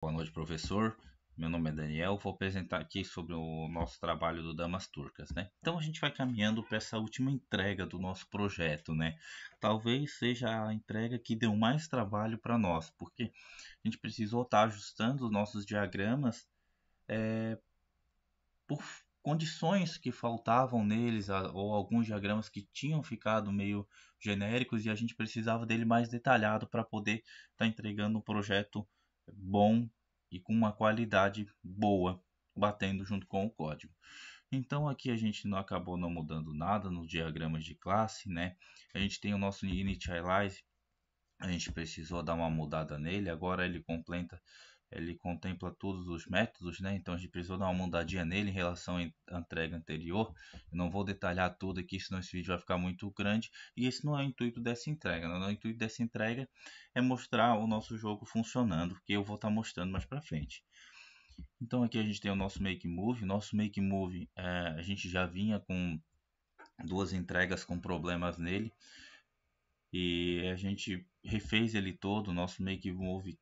Boa noite, professor. Meu nome é Daniel. Vou apresentar aqui sobre o nosso trabalho do Damas Turcas, né? Então a gente vai caminhando para essa última entrega do nosso projeto, né? Talvez seja a entrega que deu mais trabalho para nós, porque a gente precisou estar ajustando os nossos diagramas por condições que faltavam neles, ou alguns diagramas que tinham ficado meio genéricos e a gente precisava dele mais detalhado para poder estar entregando um projeto bom e com uma qualidade boa, batendo junto com o código. Então aqui a gente não acabou não mudando nada nos diagramas de classe, né? A gente tem o nosso initialize, a gente precisou dar uma mudada nele, agora ele contempla todos os métodos, né? Então a gente precisou dar uma mudadinha nele em relação à entrega anterior. Eu não vou detalhar tudo aqui, senão esse vídeo vai ficar muito grande. E esse não é o intuito dessa entrega, né? O intuito dessa entrega é mostrar o nosso jogo funcionando, que eu vou estar mostrando mais para frente. Então aqui a gente tem o nosso Make Move. Nosso Make Move, a gente já vinha com duas entregas com problemas nele e a gente refez ele todo. O nosso Make Move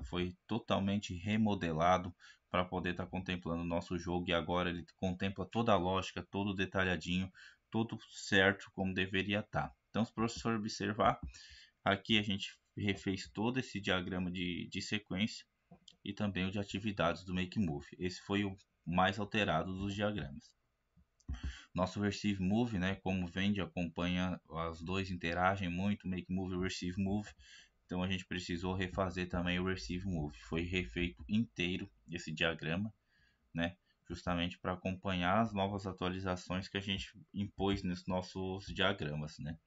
foi totalmente remodelado para poder estar contemplando o nosso jogo, e agora ele contempla toda a lógica, todo detalhadinho, tudo certo como deveria estar. Então, se o professor observar, aqui a gente refez todo esse diagrama de sequência e também o de atividades do Make Move. Esse foi o mais alterado dos diagramas. Nosso Receive Move, né, como vende, acompanha, as dois interagem muito, Make Move e Receive Move. Então a gente precisou refazer também o Receive Move. Foi refeito inteiro esse diagrama, né, justamente para acompanhar as novas atualizações que a gente impôs nos nossos diagramas, né.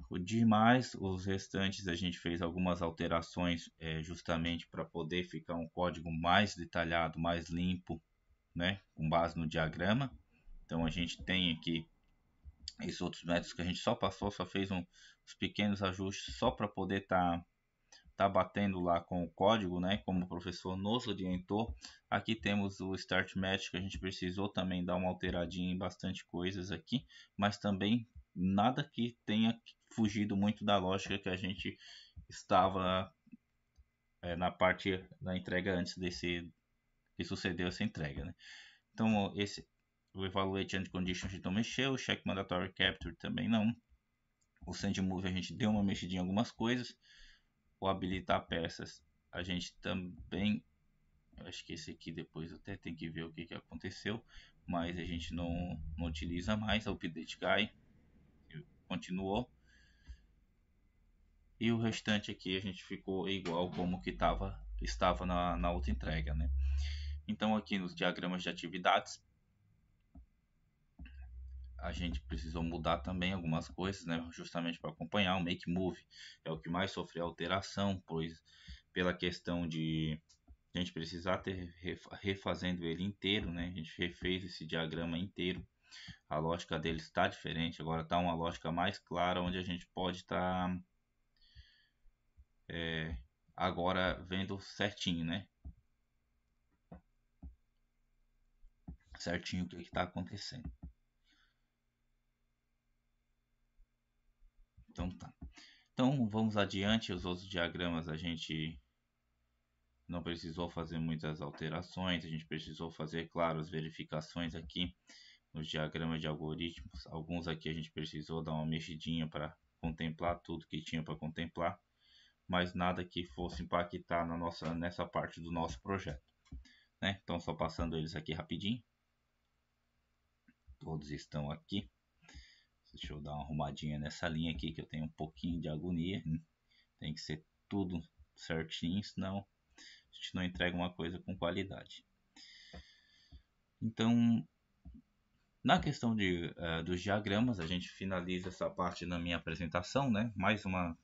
O demais, os restantes a gente fez algumas alterações, justamente para poder ficar um código mais detalhado, mais limpo, né, com base no diagrama. Então a gente tem aqui esses outros métodos que a gente só passou, só fez uns pequenos ajustes só para poder tá batendo lá com o código, né? Como o professor nos orientou. Aqui temos o Start Match, que a gente precisou também dar uma alteradinha em bastante coisas aqui, mas também nada que tenha fugido muito da lógica que a gente estava na parte da entrega antes desse que sucedeu essa entrega, né? Então o Evaluate and Condition a gente não mexeu, o Check Mandatory Capture também não. O Send Move a gente deu uma mexidinha em algumas coisas. O Habilitar Peças a gente também, acho que esse aqui depois até tem que ver o que aconteceu, mas a gente não utiliza mais. O Update Guy continuou. E o restante aqui a gente ficou igual como que estava na outra entrega, né? Então aqui nos diagramas de atividades a gente precisou mudar também algumas coisas, né, justamente para acompanhar. O Make Move é o que mais sofreu alteração, pois pela questão de a gente precisar ter refazendo ele inteiro, né, a gente refez esse diagrama inteiro. A lógica dele está diferente, agora está uma lógica mais clara, onde a gente pode estar agora vendo certinho, né, certinho o que está acontecendo. Então tá. Então vamos adiante. Os outros diagramas a gente não precisou fazer muitas alterações, a gente precisou fazer, claro, as verificações aqui nos diagramas de algoritmos. Alguns aqui a gente precisou dar uma mexidinha para contemplar tudo que tinha para contemplar, mas nada que fosse impactar nessa parte do nosso projeto, né? Então só passando eles aqui rapidinho. Todos estão aqui. Deixa eu dar uma arrumadinha nessa linha aqui que eu tenho um pouquinho de agonia. Tem que ser tudo certinho, senão a gente não entrega uma coisa com qualidade. Então, na questão dos diagramas, a gente finaliza essa parte na minha apresentação, né? Mais uma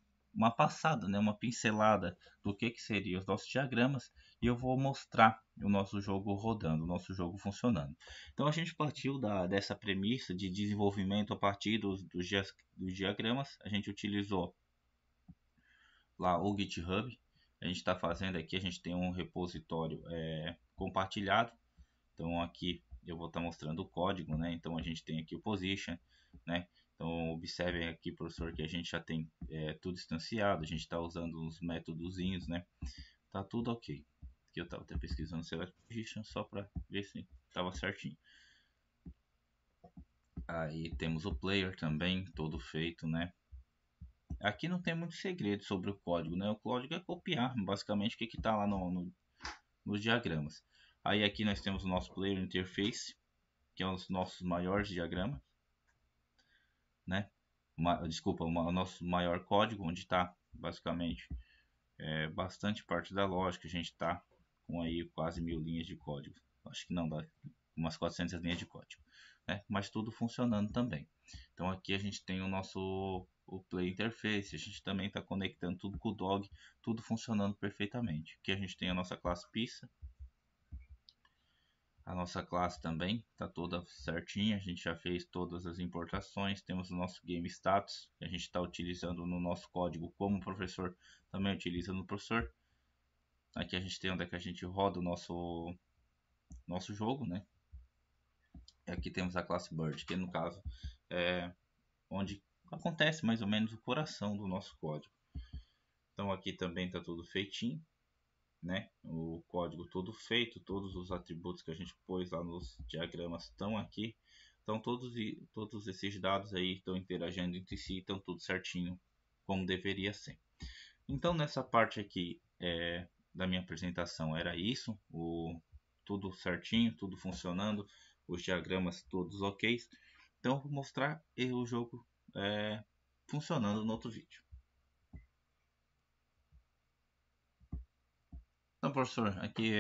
passada, né? Uma pincelada do que seriam os nossos diagramas, e eu vou mostrar o nosso jogo rodando, o nosso jogo funcionando. Então a gente partiu dessa premissa de desenvolvimento a partir dos diagramas. A gente utilizou lá o GitHub. A gente está fazendo aqui, a gente tem um repositório compartilhado. Então aqui eu vou estar mostrando o código, né? Então a gente tem aqui o position, né? Então observem aqui, professor, que a gente já tem tudo instanciado. A gente está usando os métodozinhos, né? tá tudo ok. Aqui eu tava até pesquisando Select Position só para ver se tava certinho. Aí temos o player também, todo feito, né? Aqui não tem muito segredo sobre o código, né? O código é copiar basicamente o que está lá nos diagramas. Aí aqui nós temos o nosso player interface, que é os nossos maiores diagramas, né? Desculpa, o nosso maior código, onde está basicamente bastante parte da lógica. A gente está com aí quase 1000 linhas de código. Acho que não dá umas 400 linhas de código, né? Mas tudo funcionando também. Então aqui a gente tem o Play Interface, a gente também está conectando tudo com o Dog, tudo funcionando perfeitamente. Aqui a gente tem a nossa classe pista, a nossa classe também está toda certinha, a gente já fez todas as importações, temos o nosso Game Status, que a gente está utilizando no nosso código, como o professor também utiliza no professor. Aqui a gente tem onde é que a gente roda o nosso jogo, né? E aqui temos a classe Bird, que no caso é onde acontece mais ou menos o coração do nosso código. Então aqui também está tudo feitinho, né? O código todo feito, todos os atributos que a gente pôs lá nos diagramas estão aqui. Então todos esses dados aí estão interagindo entre si, estão tudo certinho como deveria ser. Então nessa parte aqui da minha apresentação era isso, tudo certinho, tudo funcionando, os diagramas todos ok. Então eu vou mostrar o jogo funcionando no outro vídeo. Então, professor, aqui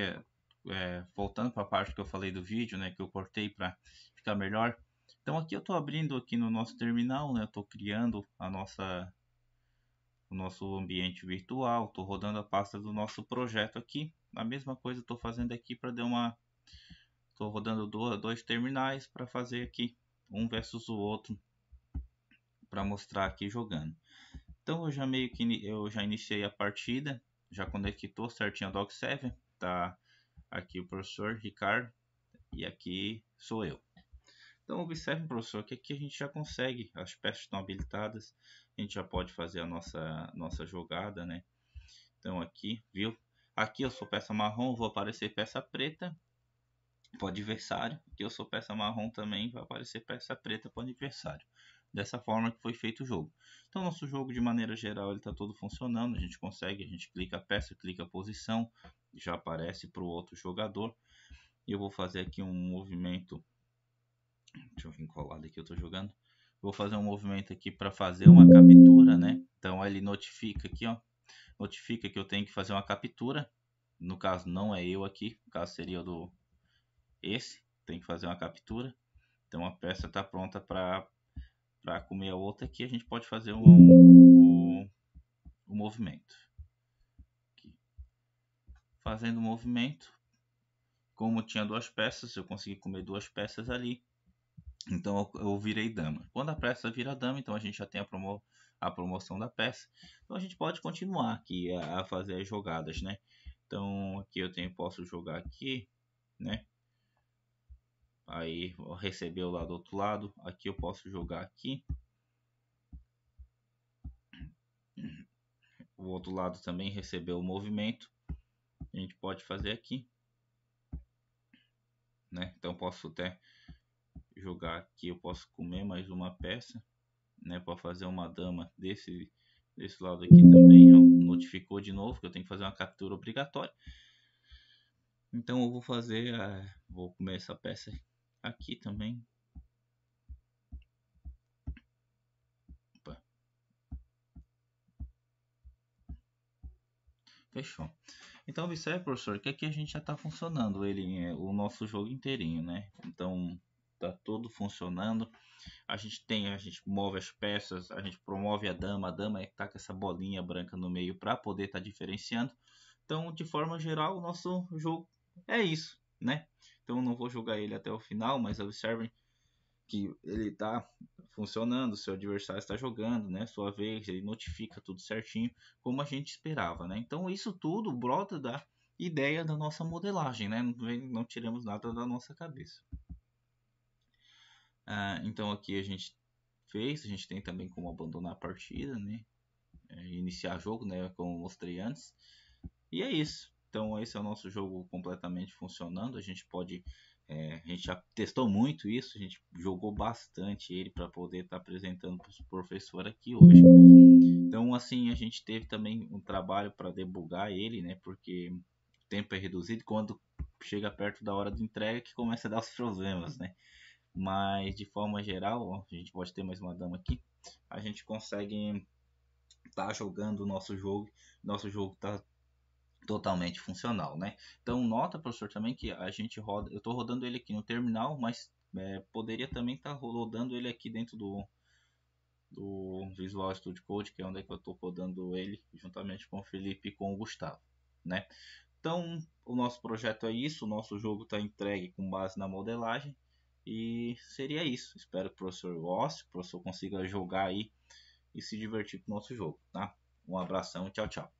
voltando para a parte que eu falei do vídeo, né, que eu cortei para ficar melhor. Então aqui eu estou abrindo aqui no nosso terminal, né, estou criando o nosso ambiente virtual, estou rodando a pasta do nosso projeto aqui. A mesma coisa estou fazendo aqui para dar uma... Estou rodando dois terminais para fazer aqui um versus o outro, para mostrar aqui jogando. Então eu já meio que eu já iniciei a partida, já conectou certinho a Dog7, tá aqui o professor Ricardo e aqui sou eu. Então observe, professor, que aqui a gente já consegue, as peças estão habilitadas, a gente já pode fazer a nossa jogada, né? Então aqui, viu? Aqui eu sou peça marrom, vou aparecer peça preta para o adversário. Aqui eu sou peça marrom também, vai aparecer peça preta para o adversário. Dessa forma que foi feito o jogo. Então nosso jogo de maneira geral ele está todo funcionando, a gente consegue, a gente clica a peça, clica a posição, já aparece para o outro jogador. E eu vou fazer aqui um movimento, deixa eu vir colado aqui, eu estou jogando. Vou fazer um movimento aqui para fazer uma captura, né? Então ele notifica aqui, ó, notifica que eu tenho que fazer uma captura. No caso não é eu aqui, no caso seria do esse, tem que fazer uma captura. Então a peça está pronta para comer a outra aqui, a gente pode fazer o movimento. Aqui. Fazendo o movimento, como tinha duas peças, eu consegui comer duas peças ali. Então eu virei dama. Quando a peça vira dama, então a gente já tem a promoção da peça. Então a gente pode continuar aqui a fazer as jogadas, né? Então aqui eu posso jogar aqui, né? Aí recebeu lá do outro lado. Aqui eu posso jogar aqui. O outro lado também recebeu o movimento. A gente pode fazer aqui, né? Então posso até jogar aqui, eu posso comer mais uma peça, né, para fazer uma dama desse lado aqui também, ó, notificou de novo que eu tenho que fazer uma captura obrigatória. Então eu vou fazer, vou comer essa peça aqui também. Opa. Fechou. Então observe, professor, que aqui a gente já está funcionando o nosso jogo inteirinho, né? Então tá tudo funcionando. A gente move as peças, a gente promove a dama é que tá com essa bolinha branca no meio para poder estar diferenciando. Então, de forma geral, o nosso jogo é isso, né? Então, eu não vou jogar ele até o final, mas observem que ele está funcionando, seu adversário está jogando, né? Sua vez, ele notifica tudo certinho, como a gente esperava, né? Então, isso tudo brota da ideia da nossa modelagem, né? Não tiramos nada da nossa cabeça. Então aqui a gente tem também como abandonar a partida, né? Iniciar jogo, né? Como eu mostrei antes. E é isso. Então esse é o nosso jogo completamente funcionando. A gente pode, a gente já testou muito isso, a gente jogou bastante ele para poder estar apresentando para os professores aqui hoje. Então assim a gente teve também um trabalho para debugar ele, né? Porque o tempo é reduzido quando chega perto da hora de entrega que começa a dar os problemas, né? Mas de forma geral, ó, a gente pode ter mais uma dama aqui. A gente consegue estar jogando o nosso jogo. Nosso jogo está totalmente funcional, né? Então nota, professor, também que a gente roda, eu estou rodando ele aqui no terminal, mas poderia também estar rodando ele aqui dentro do Visual Studio Code, que é onde é que eu estou rodando ele, juntamente com o Felipe e com o Gustavo, né? Então o nosso projeto é isso, o nosso jogo está entregue com base na modelagem e seria isso. Espero que o professor goste, que o professor consiga jogar aí e se divertir com o nosso jogo, tá? Um abração e tchau, tchau.